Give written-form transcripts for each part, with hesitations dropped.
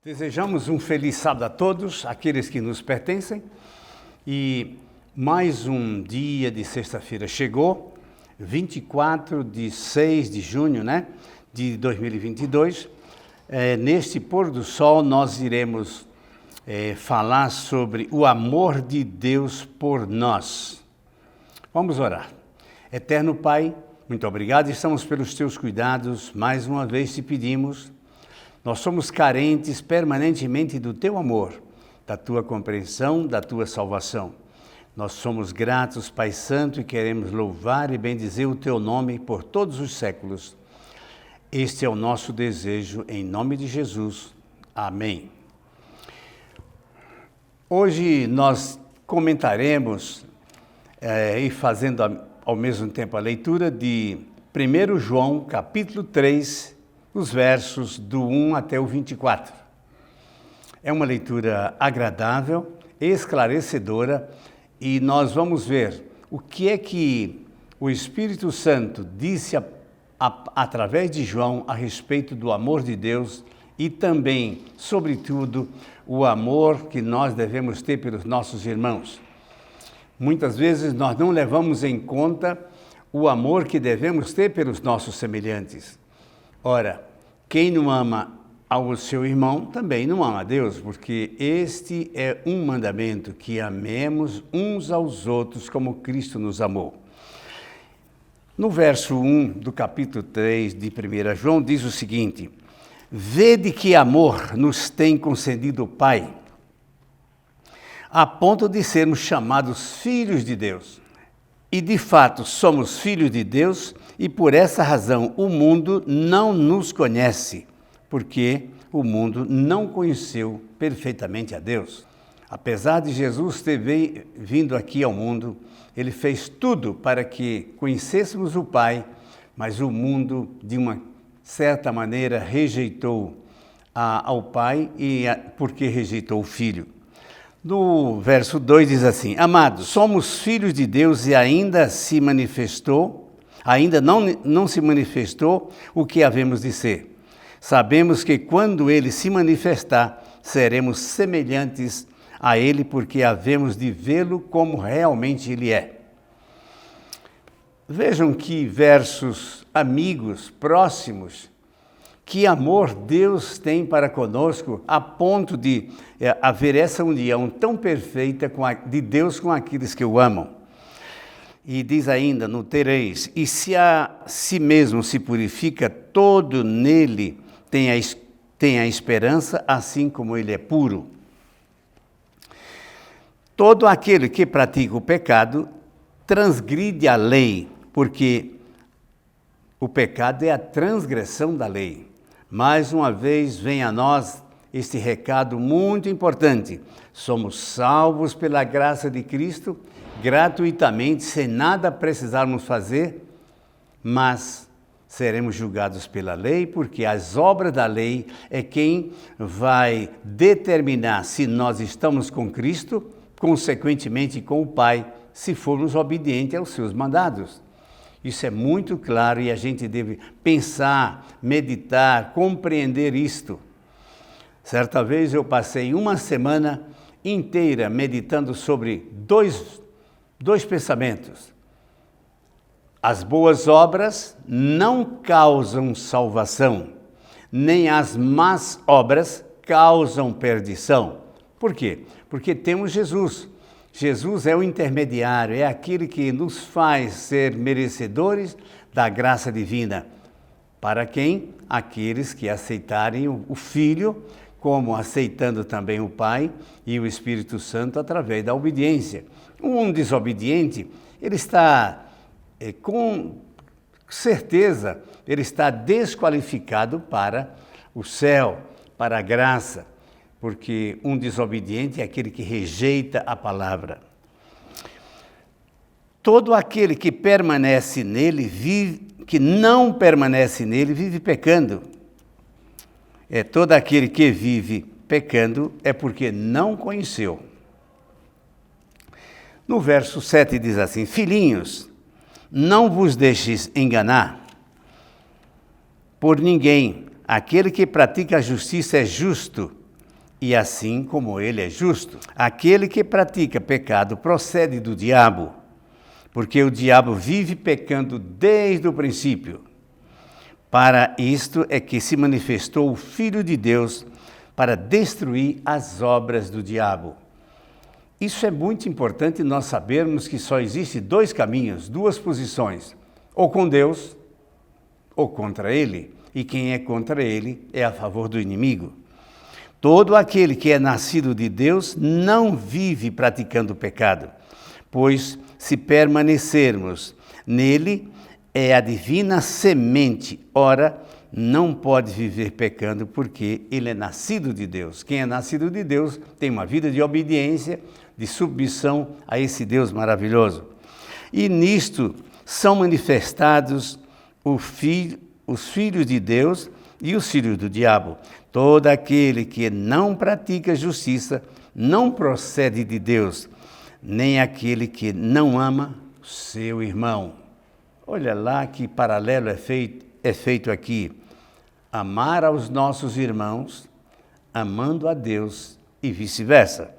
Desejamos um feliz sábado a todos, aqueles que nos pertencem, e mais um dia de sexta-feira chegou, 24 de 6 de junho, de 2022. Neste pôr do sol nós iremos falar sobre o amor de Deus por nós. Vamos orar. Eterno Pai, muito obrigado, estamos pelos teus cuidados, mais uma vez te pedimos. Nós somos carentes permanentemente do teu amor, da tua compreensão, da tua salvação. Nós somos gratos, Pai Santo, e queremos louvar e bendizer o teu nome por todos os séculos. Este é o nosso desejo, em nome de Jesus. Amém. Hoje nós comentaremos, e fazendo ao mesmo tempo a leitura de 1 João, capítulo 3, os versos do 1 até o 24. É uma leitura agradável, esclarecedora, e nós vamos ver o que é que o Espírito Santo disse através de João a respeito do amor de Deus e também, sobretudo, o amor que nós devemos ter pelos nossos irmãos. Muitas vezes nós não levamos em conta o amor que devemos ter pelos nossos semelhantes. Ora, quem não ama ao seu irmão também não ama a Deus, porque este é um mandamento, que amemos uns aos outros como Cristo nos amou. No verso 1 do capítulo 3 de 1 João diz o seguinte: vede que amor nos tem concedido o Pai, a ponto de sermos chamados filhos de Deus. E de fato somos filhos de Deus, e por essa razão o mundo não nos conhece, porque o mundo não conheceu perfeitamente a Deus. Apesar de Jesus ter vindo aqui ao mundo, ele fez tudo para que conhecêssemos o Pai, mas o mundo, de uma certa maneira, rejeitou ao Pai, porque rejeitou o Filho. No verso 2 diz assim: amados, somos filhos de Deus e ainda não se manifestou o que havemos de ser. Sabemos que quando ele se manifestar, seremos semelhantes a ele, porque havemos de vê-lo como realmente ele é. Vejam que versos amigos, próximos. Que amor Deus tem para conosco, a ponto de haver essa união tão perfeita de Deus com aqueles que o amam. E diz ainda no 3, e se a si mesmo se purifica, todo nele tem a esperança, assim como ele é puro. Todo aquele que pratica o pecado transgride a lei, porque o pecado é a transgressão da lei. Mais uma vez vem a nós este recado muito importante. Somos salvos pela graça de Cristo, gratuitamente, sem nada precisarmos fazer, mas seremos julgados pela lei, porque as obras da lei é quem vai determinar se nós estamos com Cristo, consequentemente com o Pai, se formos obedientes aos seus mandados. Isso é muito claro e a gente deve pensar, meditar, compreender isto. Certa vez eu passei uma semana inteira meditando sobre dois pensamentos. As boas obras não causam salvação, nem as más obras causam perdição. Por quê? Porque temos Jesus. Jesus é o intermediário, é aquele que nos faz ser merecedores da graça divina. Para quem? Aqueles que aceitarem o Filho, como aceitando também o Pai e o Espírito Santo através da obediência. Um desobediente, ele está, com certeza, ele está desqualificado para o céu, para a graça. Porque um desobediente é aquele que rejeita a palavra. Todo aquele que permanece nele, que não permanece nele, vive pecando. Todo aquele que vive pecando é porque não conheceu. No verso 7 diz assim: filhinhos, não vos deixeis enganar por ninguém. Aquele que pratica a justiça é justo, e assim como ele é justo. Aquele que pratica pecado procede do diabo, porque o diabo vive pecando desde o princípio. Para isto é que se manifestou o Filho de Deus, para destruir as obras do diabo. Isso é muito importante nós sabermos que só existe dois caminhos, duas posições, ou com Deus ou contra ele. E quem é contra ele é a favor do inimigo. Todo aquele que é nascido de Deus não vive praticando pecado, pois se permanecermos nele, é a divina semente. Ora, não pode viver pecando porque ele é nascido de Deus. Quem é nascido de Deus tem uma vida de obediência, de submissão a esse Deus maravilhoso. E nisto são manifestados os filhos de Deus e os filhos do diabo. Todo aquele que não pratica justiça não procede de Deus, nem aquele que não ama seu irmão. Olha lá que paralelo é feito aqui. Amar aos nossos irmãos, amando a Deus e vice-versa.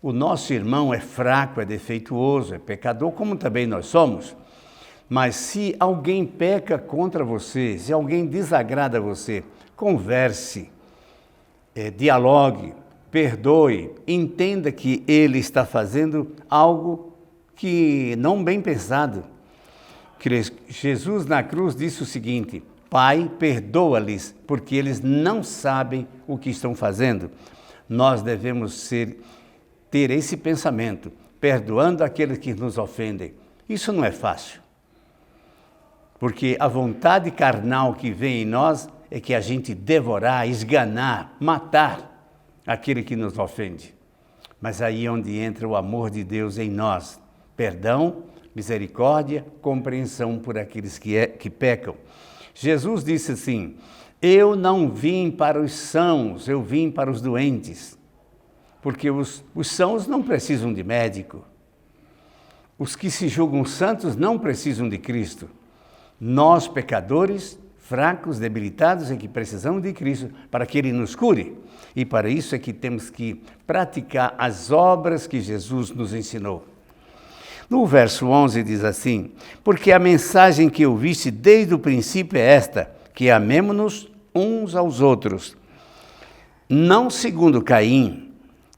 O nosso irmão é fraco, é defeituoso, é pecador, como também nós somos. Mas se alguém peca contra você, se alguém desagrada você, converse, dialogue, perdoe, entenda que ele está fazendo algo que não bem pensado. Jesus na cruz disse o seguinte: Pai, perdoa-lhes, porque eles não sabem o que estão fazendo. Nós devemos ter esse pensamento, perdoando aqueles que nos ofendem. Isso não é fácil, porque a vontade carnal que vem em nós é que a gente devorar, esganar, matar aquele que nos ofende. Mas aí é onde entra o amor de Deus em nós. Perdão, misericórdia, compreensão por aqueles que pecam. Jesus disse assim: eu não vim para os sãos, eu vim para os doentes. Porque os sãos não precisam de médico. Os que se julgam santos não precisam de Cristo. Nós, pecadores, fracos, debilitados, é que precisamos de Cristo para que Ele nos cure. E para isso é que temos que praticar as obras que Jesus nos ensinou. No verso 11 diz assim: porque a mensagem que ouviste desde o princípio é esta, que amemo-nos uns aos outros. Não segundo Caim,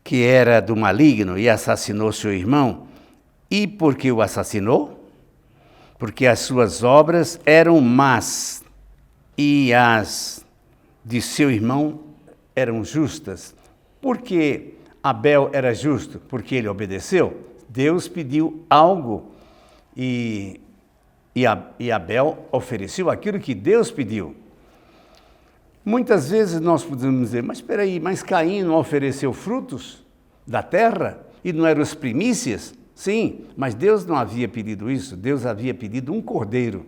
que era do maligno e assassinou seu irmão. E por que o assassinou? Porque as suas obras eram más e as de seu irmão eram justas. Por que Abel era justo? Porque ele obedeceu. Deus pediu algo e Abel ofereceu aquilo que Deus pediu. Muitas vezes nós podemos dizer, mas espera aí, mas Caim não ofereceu frutos da terra e não eram as primícias? Sim, mas Deus não havia pedido isso. Deus havia pedido um cordeiro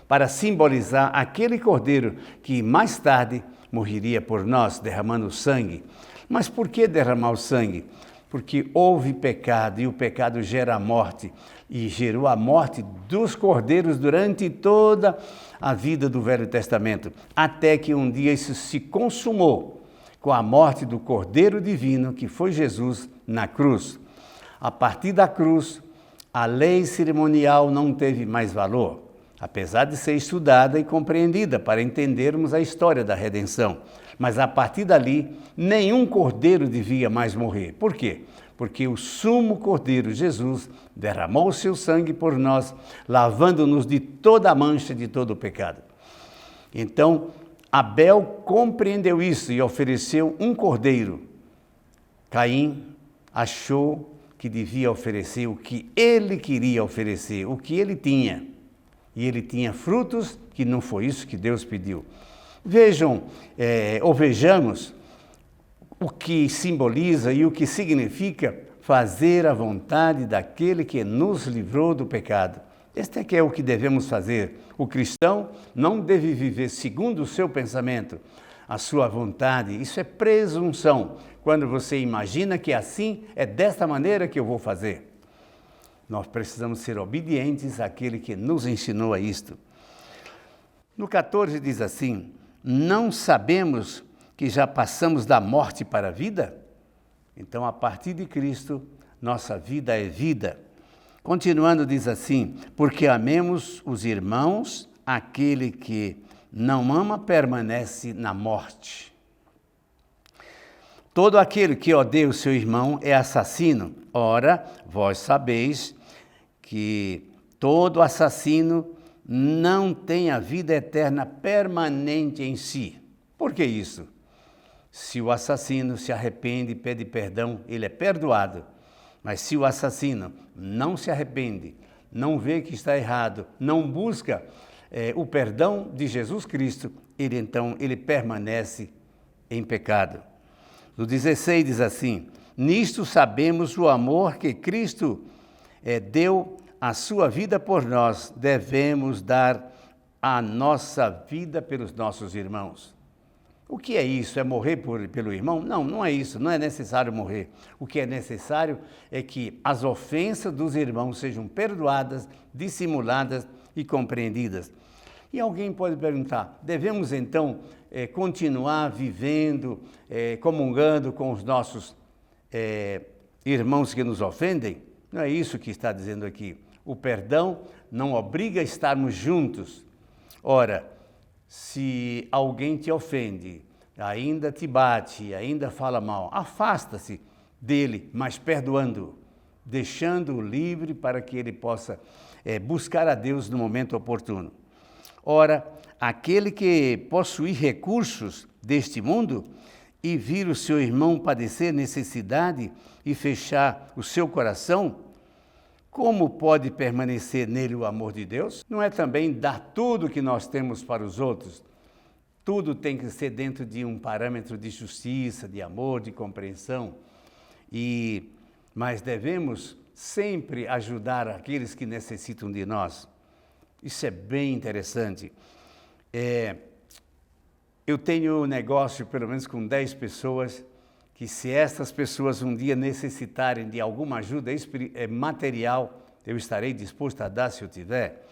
para simbolizar aquele cordeiro que mais tarde morreria por nós, derramando sangue. Mas por que derramar o sangue? Porque houve pecado e o pecado gera a morte. E gerou a morte dos cordeiros durante toda a vida do Velho Testamento, até que um dia isso se consumou com a morte do Cordeiro Divino, que foi Jesus na cruz. A partir da cruz, a lei cerimonial não teve mais valor, apesar de ser estudada e compreendida para entendermos a história da redenção. Mas a partir dali, nenhum cordeiro devia mais morrer. Por quê? Porque o sumo cordeiro, Jesus, derramou o seu sangue por nós, lavando-nos de toda a mancha, de todo o pecado. Então, Abel compreendeu isso e ofereceu um cordeiro. Caim achou que devia oferecer o que ele queria oferecer, o que ele tinha. E ele tinha frutos que não foi isso que Deus pediu. Vejam, ou vejamos o que simboliza e o que significa fazer a vontade daquele que nos livrou do pecado. Este é que é o que devemos fazer. O cristão não deve viver segundo o seu pensamento, a sua vontade. Isso é presunção. Quando você imagina que assim é desta maneira que eu vou fazer. Nós precisamos ser obedientes àquele que nos ensinou a isto. No 14 diz assim: não sabemos que já passamos da morte para a vida? Então, a partir de Cristo, nossa vida é vida. Continuando, diz assim: porque amemos os irmãos, aquele que não ama permanece na morte. Todo aquele que odeia o seu irmão é assassino. Ora, vós sabeis que todo assassino não tem a vida eterna permanente em si. Por que isso? Se o assassino se arrepende e pede perdão, ele é perdoado. Mas se o assassino não se arrepende, não vê que está errado, não busca o perdão de Jesus Cristo, ele permanece em pecado. No 16 diz assim: nisto sabemos o amor que Cristo deu a sua vida por nós, devemos dar a nossa vida pelos nossos irmãos. O que é isso? É morrer pelo irmão? Não, não é isso, não é necessário morrer. O que é necessário é que as ofensas dos irmãos sejam perdoadas, dissimuladas e compreendidas. E alguém pode perguntar, devemos então continuar vivendo, comungando com os nossos irmãos que nos ofendem? Não é isso que está dizendo aqui. O perdão não obriga a estarmos juntos. Ora, se alguém te ofende, ainda te bate, ainda fala mal, afasta-se dele, mas perdoando-o, deixando-o livre para que ele possa buscar a Deus no momento oportuno. Ora, aquele que possuir recursos deste mundo e vir o seu irmão padecer necessidade e fechar o seu coração, como pode permanecer nele o amor de Deus? Não é também dar tudo que nós temos para os outros? Tudo tem que ser dentro de um parâmetro de justiça, de amor, de compreensão. Mas devemos sempre ajudar aqueles que necessitam de nós. Isso é bem interessante. Eu tenho um negócio, pelo menos com 10 pessoas, que se essas pessoas um dia necessitarem de alguma ajuda material, eu estarei disposto a dar se eu tiver.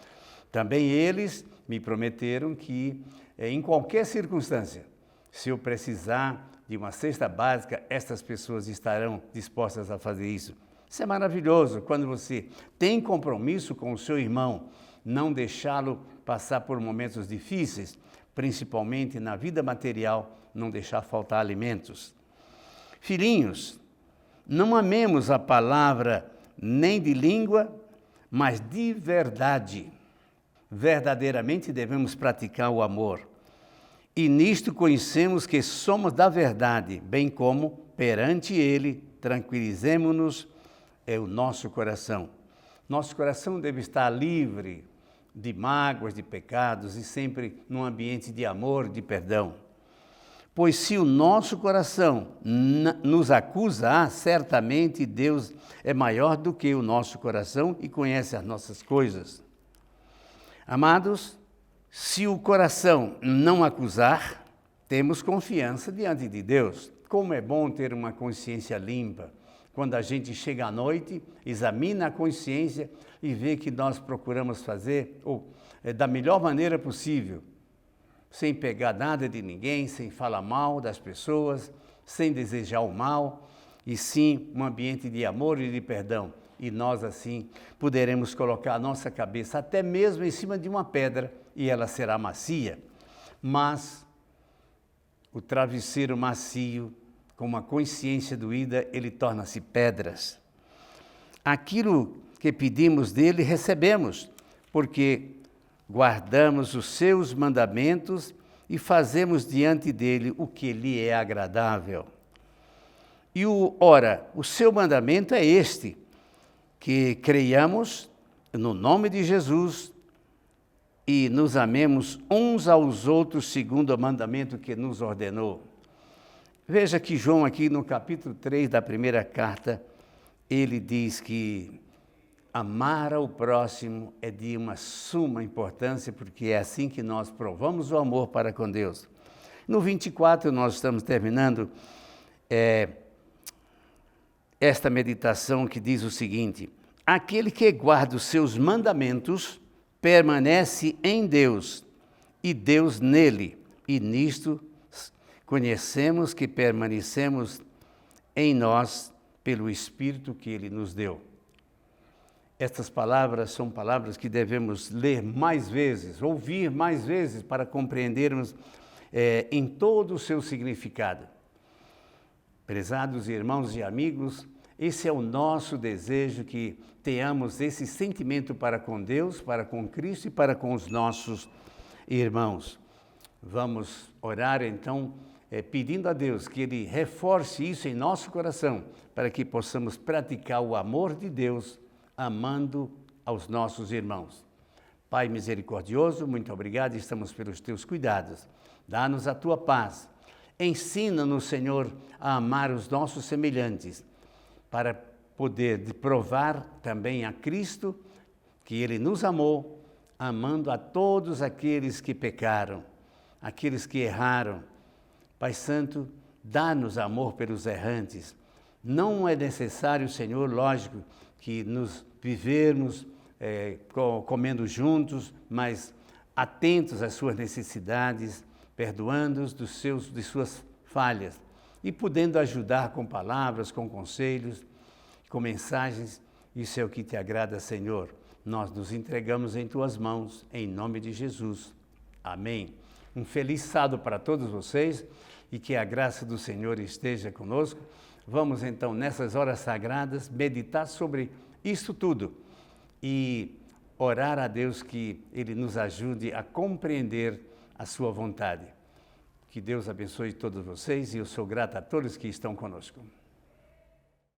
Também eles me prometeram que, em qualquer circunstância, se eu precisar de uma cesta básica, estas pessoas estarão dispostas a fazer isso. Isso é maravilhoso, quando você tem compromisso com o seu irmão, não deixá-lo passar por momentos difíceis, principalmente na vida material, não deixar faltar alimentos. Filhinhos, não amemos a palavra nem de língua, mas de verdade. Verdadeiramente devemos praticar o amor. E nisto conhecemos que somos da verdade, bem como perante Ele tranquilizemo-nos o nosso coração. Nosso coração deve estar livre de mágoas, de pecados e sempre num ambiente de amor, de perdão. Pois se o nosso coração nos acusa, certamente Deus é maior do que o nosso coração e conhece as nossas coisas. Amados, se o coração não acusar, temos confiança diante de Deus. Como é bom ter uma consciência limpa. Quando a gente chega à noite, examina a consciência e vê que nós procuramos fazer da melhor maneira possível, sem pegar nada de ninguém, sem falar mal das pessoas, sem desejar o mal, e sim um ambiente de amor e de perdão. E nós assim poderemos colocar a nossa cabeça até mesmo em cima de uma pedra e ela será macia. Mas o travesseiro macio, com uma consciência doída, ele torna-se pedras. Aquilo que pedimos dele, recebemos, porque guardamos os seus mandamentos e fazemos diante dele o que lhe é agradável. E o seu mandamento é este, que creiamos no nome de Jesus e nos amemos uns aos outros segundo o mandamento que nos ordenou. Veja que João aqui no capítulo 3 da primeira carta, ele diz que amar ao próximo é de uma suma importância, porque é assim que nós provamos o amor para com Deus. No 24 nós estamos terminando esta meditação que diz o seguinte: aquele que guarda os seus mandamentos permanece em Deus e Deus nele, e nisto conhecemos que permanecemos em nós pelo Espírito que Ele nos deu. Estas palavras são palavras que devemos ler mais vezes, ouvir mais vezes para compreendermos em todo o seu significado. Prezados irmãos e amigos, esse é o nosso desejo, que tenhamos esse sentimento para com Deus, para com Cristo e para com os nossos irmãos. Vamos orar então, pedindo a Deus que Ele reforce isso em nosso coração, para que possamos praticar o amor de Deus, amando aos nossos irmãos. Pai misericordioso, muito obrigado, estamos pelos Teus cuidados. Dá-nos a Tua paz. Ensina-nos, Senhor, a amar os nossos semelhantes, para poder provar também a Cristo que Ele nos amou, amando a todos aqueles que pecaram, aqueles que erraram. Pai Santo, dá-nos amor pelos errantes. Não é necessário, Senhor, lógico, que nos vivermos comendo juntos, mas atentos às suas necessidades, perdoando-os de suas falhas e podendo ajudar com palavras, com conselhos, com mensagens. Isso é o que te agrada, Senhor. Nós nos entregamos em Tuas mãos, em nome de Jesus. Amém. Um feliz sábado para todos vocês e que a graça do Senhor esteja conosco. Vamos então, nessas horas sagradas, meditar sobre isso tudo e orar a Deus que Ele nos ajude a compreender a sua vontade. Que Deus abençoe todos vocês e eu sou grato a todos que estão conosco.